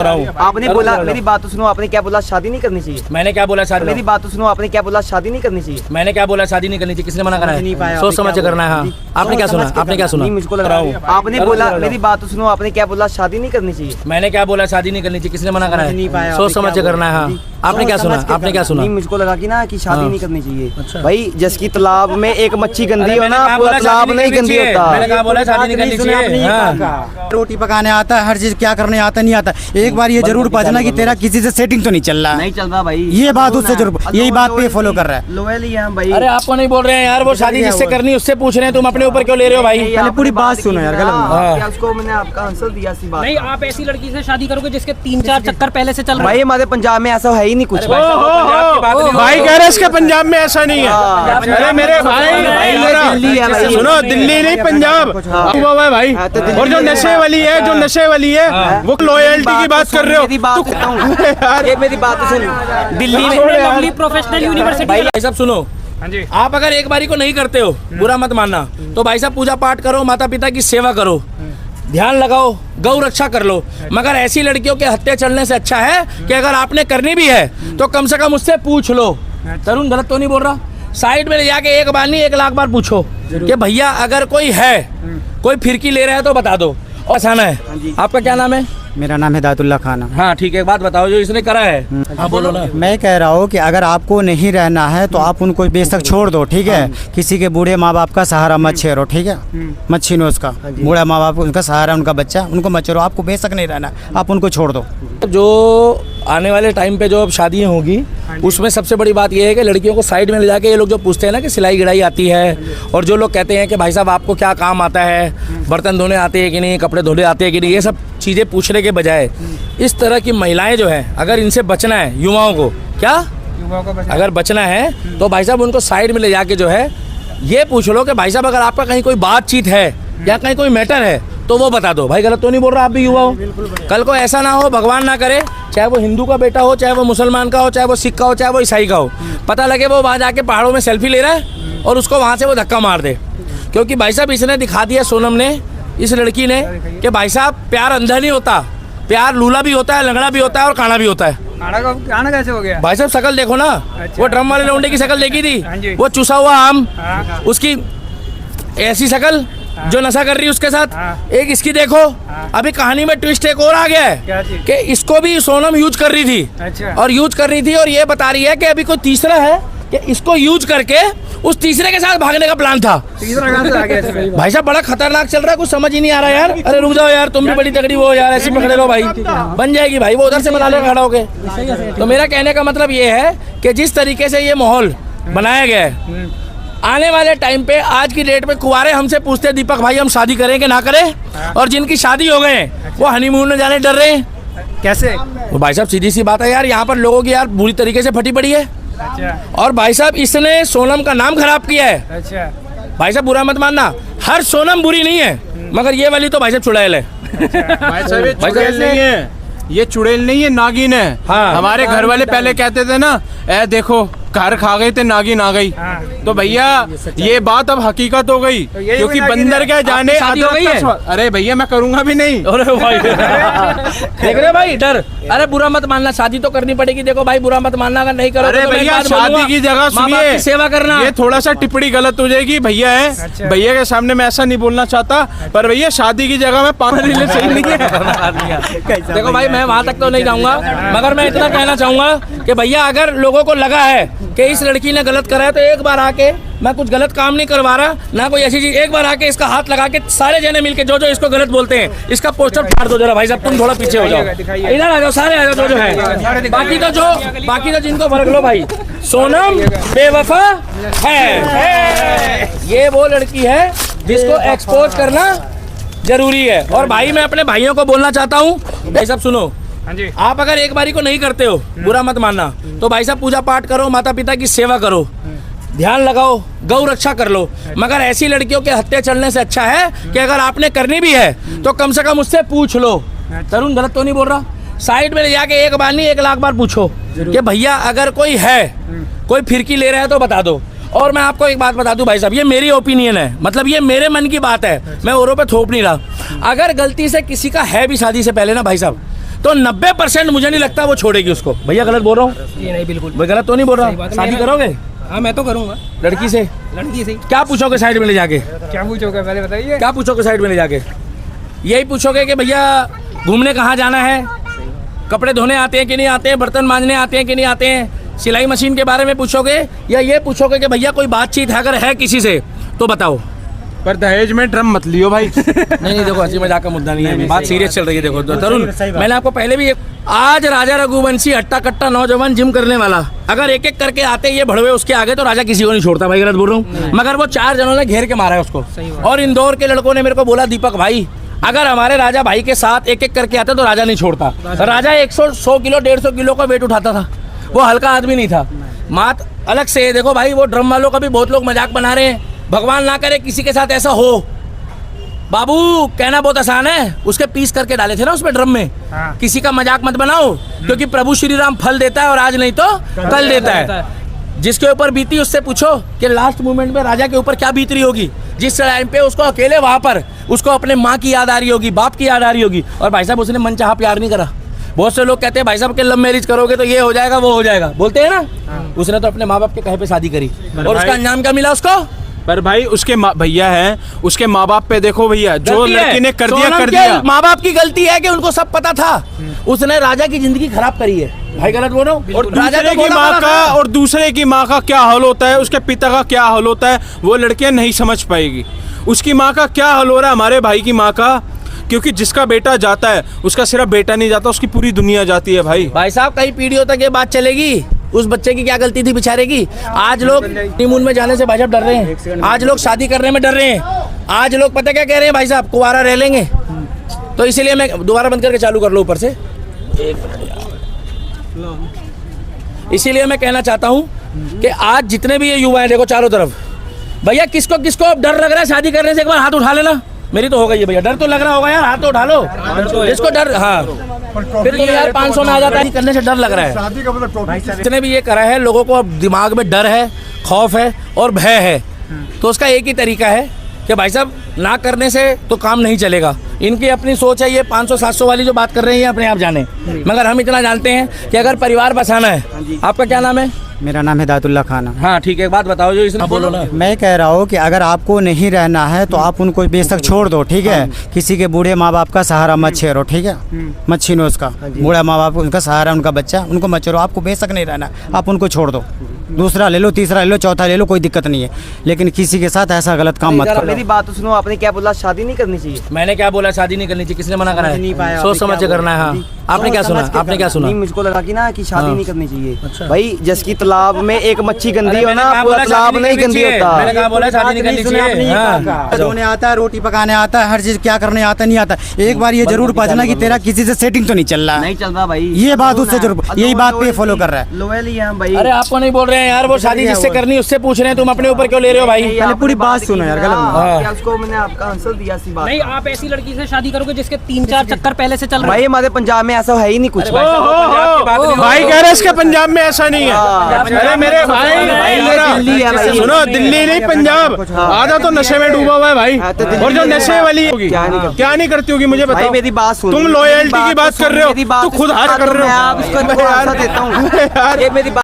आपने बोला, मेरी बात तो सुनो, आपने क्या बोला शादी नहीं करनी चाहिए? मैंने क्या बोला शादी? मेरी बात तो सुनो, आपने क्या बोला शादी नहीं करनी चाहिए? मैंने क्या बोला शादी नहीं करनी चाहिए? किसने मना करा है? सोच समझ के करना है। हाँ, आपने क्या सुना? आपने क्या सुना? मुझको लग रहा है आपने बोला, मेरी बात तो सुनो, आपने क्या बोला शादी नहीं करनी चाहिए? मैंने क्या बोला शादी नहीं करनी चाहिए? किसने मना करा है? सोच समझ के करना है। हाँ, आपने क्या सुना? आपने क्या सुना? मुझको लगा कि ना कि शादी नहीं करनी चाहिए भाई। जिसकी तालाब में एक मच्छी गंदी हो ना, पूरा तालाब नहीं गंदी होता। मैंने कहा बोला शादी नहीं करनी चाहिए। रोटी पकाने आता है, हर चीज क्या करने आता नहीं आता। एक बार ये जरूर पता कि तेरा किसी से सेटिंग तो नहीं चल रहा है। नहीं चल रहा भाई, ये बात उससे जरूर, यही बात पे फॉलो कर रहा है। लोयल ही है भाई। अरे आपको नहीं बोल रहे हैं यार, वो शादी जिससे करनी उससे पूछ रहे हैं, तुम अपने ऊपर क्यों ले रहे हो भाई? पहले पूरी बात सुनो यार, गलत उसको मैंने आपका आंसर दिया सी बात। नहीं, आप ऐसी लड़की से शादी करोगे जिसके 3-4 चक्कर पहले से चल रहे हैं। भाई हमारे पंजाब में ऐसा है ही नहीं कुछ। भाई कह रहे इसके पंजाब में ऐसा नहीं है। अरे मेरे भाई सुनो, दिल्ली नहीं पंजाब हुआ है भाई। और जो नशे वाली है, जो नशे वाली है, वो लॉयल्टी की बात कर रहे हो। मेरी बात तो सुन, दिल्ली में लवली प्रोफेशनल यूनिवर्सिटी। भाई साहब सुनो, आप अगर एक बारी को नहीं करते हो, बुरा मत मानना, तो भाई साहब पूजा पाठ करो, माता पिता की सेवा करो, ध्यान लगाओ, गौ रक्षा कर लो। मगर ऐसी लड़कियों के हत्या चलने से अच्छा है कि अगर आपने करनी भी है तो कम से कम उससे पूछ लो। तरुण गलत तो नहीं बोल रहा? साइड में ले जाके एक बार नहीं 1 लाख बार पूछो कि भैया अगर कोई है, कोई फिरकी ले रहा है तो बता दो। और आसान है। आपका क्या नाम है? मेरा नाम है दातुल्ला खान। हाँ ठीक है, एक बात बताओ जो इसने करा है। हाँ बोलो ना। मैं कह रहा हूँ कि अगर आपको नहीं रहना है तो आप उनको बेशक छोड़ दो, ठीक है। किसी के बूढ़े माँ बाप का सहारा मत छेड़ो, ठीक है। मत छीनो उसका, बूढ़ा माँ बाप उनका सहारा, उनका बच्चा, उनको मत छेड़ो। आपको बेशक नहीं रहना, आप उनको छोड़ दो। जो आने वाले टाइम पे जो अब शादियाँ होगी उसमें सबसे बड़ी बात यह है कि लड़कियों को साइड में ले जाके ये लोग जो पूछते हैं ना कि सिलाई गिड़ाई आती है, और जो लोग कहते हैं कि भाई साहब आपको क्या काम आता है, बर्तन धोने आते हैं कि नहीं, कपड़े धोने आते हैं कि नहीं, ये सब चीज़ें पूछने के बजाय इस तरह की महिलाएं जो हैं, अगर इनसे बचना है युवाओं को, क्या अगर बचना है तो भाई साहब उनको साइड में ले जाके जो है ये पूछ लो कि भाई साहब अगर आपका कहीं कोई बातचीत है या कहीं कोई मैटर है तो वो बता दो। भाई गलत तो नहीं बोल रहा? आप भी युवा हो, कल को ऐसा ना हो, भगवान ना करे, चाहे वो हिंदू का बेटा हो, चाहे वो मुसलमान का हो, चाहे वो सिख का हो, चाहे वो ईसाई का हो, पता लगे वो वहाँ जाके पहाड़ों में सेल्फी ले रहा है और उसको वहाँ से वो धक्का मार दे। क्योंकि भाई साहब इसने दिखा दिया, सोनम ने, इस लड़की ने, कि भाई साहब प्यार अंधा नहीं होता, प्यार लूला भी होता है, लंगड़ा भी होता है और काना भी होता है। खाना कैसे हो गया? भाई साहब शकल देखो ना। वो ड्रम वाले लौंडे की शकल देखी थी, वो चुसा हुआ आम, उसकी ऐसी शकल जो नशा कर रही है उसके साथ। एक इसकी देखो, अभी कहानी में ट्विस्ट एक और आ गया है कि इसको भी सोनम यूज कर रही थी, और यूज कर रही थी और ये बता रही है कि अभी कोई तीसरा है कि इसको यूज करके उस तीसरे के साथ भागने का प्लान था। तीसरा कहां से आ गया? भाई साहब बड़ा खतरनाक चल रहा है, कुछ समझ ही नहीं आ रहा यार। अरे रुक जाओ यार, तुम भी बड़ी तगड़ी हो यार, ऐसी पकड़े लो भाई, बन जाएगी भाई, वो उधर से बना लेगा खड़ा होके। तो मेरा कहने का मतलब ये है कि जिस तरीके से ये माहौल बनाया गया है, आने वाले टाइम पे, आज की डेट में कुंवारे हमसे पूछते हैं दीपक भाई हम शादी करें कि ना करें, और जिनकी शादी हो गए वो हनीमून में जाने डर रहे हैं। कैसे? तो भाई साहब सीधी सी बात है यार, यहाँ पर लोगों की यार बुरी तरीके से फटी पड़ी है। और भाई साहब इसने सोनम का नाम खराब किया है। अच्छा भाई साहब बुरा मत मानना, हर सोनम बुरी नहीं है, मगर ये वाली तो भाई साहब चुड़ैल है। भाई साहब ये चुड़ैल नहीं है, ये चुड़ैल नहीं है, नागिन है। हाँ। हमारे घर वाले पहले कहते थे ना, ए देखो घर खा गई थे, नागिन आ गई। तो भैया ये बात अब हकीकत हो गई, क्योंकि बंदर क्या जाने। शादी हो गई है? अरे भैया मैं करूंगा भी नहीं। अरे भाई देख रहे भाई डर। अरे बुरा मत मानना, शादी तो करनी पड़ेगी। देखो भाई बुरा मत मानना, अगर नहीं करो। अरे भैया शादी की जगह सुनिए, सेवा करना। ये थोड़ा सा टिप्पणी गलत हो जाएगी, भैया है, भैया के सामने मैं ऐसा नहीं बोलना चाहता, पर भैया शादी की जगह में 5 रीले सही नहीं है। देखो भाई मैं वहाँ तक तो नहीं जाऊंगा, मगर मैं इतना कहना चाहूंगा कि भैया अगर लोगों को लगा है कि इस लड़की ने गलत करा है तो एक बार आके, मैं कुछ गलत काम नहीं करवा रहा ना कोई ऐसी चीज, एक बार आके इसका हाथ लगा के सारे जने मिलके जो जो इसको गलत बोलते हैं इसका पोस्टर फाड़ दो जरा। भाई साहब तुम थोड़ा पीछे हो जाओ, इधर आ जाओ, सारे आ जाओ जो है। बाकी तो जिनको फर्क लो भाई, सोनम बेवफा है, ये वो लड़की है जिसको एक्सपोज करना जरूरी है। और भाई मैं अपने भाइयों को बोलना चाहता हूँ, भाई साहब सुनो, आप अगर एक बारी को नहीं करते हो, बुरा मत मानना, तो भाई साहब पूजा पाठ करो, माता पिता की सेवा करो, ध्यान लगाओ, गौ रक्षा कर लो। मगर ऐसी लड़कियों के हत्या चलने से अच्छा है कि अगर आपने करनी भी है तो कम से कम उससे पूछ लो। तरुण गलत तो नहीं बोल रहा? साइड में ले जाके एक बार नहीं 1 लाख बार पूछो कि भैया अगर कोई है, कोई फिरकी ले रहा है तो बता दो। और मैं आपको एक बात बता दूं भाई साहब, ये मेरी ओपिनियन है, मतलब ये मेरे मन की बात है, मैं औरों पे थोप नहीं रहा। अगर गलती से किसी का है भी शादी से पहले ना भाई साहब, तो 90% मुझे नहीं लगता वो छोड़ेगी उसको। भैया गलत बोल रहा हूँ? ये नहीं बिल्कुल मैं गलत तो नहीं बोल रहा? शादी करोगे हाँ मैं तो करूँगा लड़की से? लड़की से। क्या पूछोगे साइड में ले जाके? क्या पूछोगे पहले बताइए? क्या पूछोगे साइड में ले जाके? यही पूछोगे कि भैया घूमने कहाँ जाना है, कपड़े धोने आते हैं कि नहीं आते हैं, बर्तन मांजने आते हैं कि नहीं आते हैं, सिलाई मशीन के बारे में पूछोगे, या ये पूछोगे कि भैया कोई बातचीत है अगर है किसी से तो बताओ? पर दहेज में ड्रम मत लियो भाई। नहीं देखो हंसी मजाक का मुद्दा नहीं है, बात सीरियस चल रही है। देखो तरुण, मैंने आपको पहले भी आज राजा रघुवंशी हट्टा कट्टा नौजवान जिम करने वाला अगर एक एक करके आते ये भड़वे उसके आगे तो राजा किसी को नहीं छोड़ता। भाई गलत बोल रहा हूँ? मगर वो 4 जनों ने घेर के मारा है उसको। और इंदौर के लड़कों ने मेरे को बोला दीपक भाई अगर हमारे राजा भाई के साथ एक एक करके आते तो राजा नहीं छोड़ता। राजा 100 किलो 150 किलो का वेट उठाता था, वो हल्का आदमी नहीं था। मात अलग से देखो भाई, वो ड्रम वालों का भी बहुत लोग मजाक बना रहे हैं। भगवान ना करे किसी के साथ ऐसा हो। बाबू कहना बहुत आसान है, उसके पीस करके डाले थे ना उसमें ड्रम में। किसी का मजाक मत बनाओ, क्योंकि प्रभु श्री राम फल देता है और आज नहीं तो कल देता है। जिसके ऊपर बीती उससे पूछो कि लास्ट मोमेंट में राजा के ऊपर क्या बीत रही होगी। जिस टाइम पे उसको अकेले वहां पर उसको अपने माँ की याद आ रही होगी, बाप की याद आ रही होगी। और भाई साहब उसने मन चाहा प्यार नहीं करा। बहुत से लोग कहते हैं भाई साहब के लव मैरिज करोगे तो ये हो जाएगा वो हो जाएगा, बोलते हैं ना। उसने तो अपने माँ बाप के कहे पे शादी करी और उसका अंजाम क्या मिला उसको? पर भाई उसके भैया हैं, उसके माँ बाप पे देखो भैया, जो लड़की ने कर दिया कर दिया। माँ बाप की गलती है कि उनको सब पता था। उसने राजा की जिंदगी खराब करी है। भाई गलत बोल रहा हूँ? और दूसरे की माँ का और दूसरे की माँ का क्या हाल होता है, उसके पिता का क्या हाल होता है, वो लड़कियां नहीं समझ पाएगी। उसकी माँ का क्या हाल हो रहा है, हमारे भाई की माँ का। क्योंकि जिसका बेटा जाता है उसका सिर्फ बेटा नहीं जाता, उसकी पूरी दुनिया जाती है। भाई साहब कई पीढ़ियों तक ये बात चलेगी। उस बच्चे की क्या गलती थी बेचारे की? आज लोग हनीमून में जाने से भाई साहब डर रहे हैं, आज लोग शादी करने में डर रहे हैं, आज लोग पता क्या कह रहे हैं भाई साहब, कुंवारा रह लेंगे। तो इसीलिए मैं दोबारा बंद करके चालू कर लो ऊपर से। इसीलिए मैं कहना चाहता हूँ कि आज जितने भी ये युवा हैं, देखो चारों तरफ, भैया किसको किसको अब डर लग रहा है शादी करने से? एक बार हाथ उठा लेना। मेरी तो हो गई है भैया, डर तो लग रहा होगा यार, हाथ तो उठा लो। जिसको डर, हाँ फिर तो यार 500 में आ जाता है, करने से डर लग रहा है। जितने भी ये करा है, लोगों को अब दिमाग में डर है, खौफ है और भय है। तो उसका एक ही तरीका है कि भाई साहब ना करने से तो काम नहीं चलेगा। इनकी अपनी सोच है, ये 500-700 वाली जो बात कर रहे हैं अपने आप जाने, मगर हम इतना जानते हैं कि अगर परिवार बसाना है। आपका क्या नाम है? मेरा नाम हिदायतुल्लाह खान है। हाँ ठीक है, एक बात बताओ जो इसने बोलो ना। मैं कह रहा हूँ कि अगर आपको नहीं रहना है तो आप उनको बेशक छोड़ दो, ठीक है। किसी के बूढ़े माँ बाप का सहारा मत छेड़ो, ठीक है। मत छीनो उसका, बूढ़ा माँ बाप उनका सहारा, उनका बच्चा, उनको मत छेड़ो। आपको बेशक नहीं रहना, आप उनको छोड़ दो। दूसरा ले लो, तीसरा ले लो, चौथा ले लो, कोई दिक्कत नहीं है, लेकिन किसी के साथ ऐसा गलत काम मत करो। मेरी बात तो सुनो, आपने क्या बोला? शादी नहीं करनी चाहिए। मैंने क्या बोला? शादी नहीं करनी चाहिए। किसने मना करा है? सोच समझ के करना है। हाँ आपने क्या सुना? आपने क्या सुना? मुझको लगा कि ना कि शादी नहीं करनी चाहिए। भाई जिसकी तालाब में एक मच्छी गंदी हो ना, पूरा बोला तालाब नहीं गंदी होता। मैंने कहा बोला शादी नहीं करनी चाहिए। धोने आता है, रोटी पकाने आता है, हर चीज क्या करने आता नहीं आता। एक बार ये जरूर पढ़ना कि तेरा किसी से सेटिंग तो नहीं चल रहा है। नहीं चल रहा भाई, ये बात उससे जरूर, यही बात पे फॉलो कर रहा है। लोयल ही है भाई। अरे आपको नहीं बोल रहे हैं यार, वो शादी जिससे करनी उससे पूछ रहे हैं, तुम अपने ऊपर क्यों ले रहे हो भाई? पहले पूरी बात सुनो यार, गलत उसको मैंने आपका आंसर दिया सी बात। नहीं, आप ऐसी लड़की से शादी करोगे जिसके 3-4 चक्कर पहले से चल रहे भाई हमारे पंजाब में ऐसा है ही नहीं कुछ। भाई कह रहे इसके पंजाब में ऐसा नहीं है। अरे मेरे भाई दिल्ली है भाई। सुनो, दिल्ली नहीं पंजाब, आधा तो नशे में डूबा हुआ है भाई। और जो नशे वाली होगी क्या नहीं करती होगी मुझे बताओ। मेरी बात सुनो, तुम लॉयल्टी की बात कर रहे हो, तू खुद हाथ कर रहे हो। मैं उसको आंसर देता हूँ।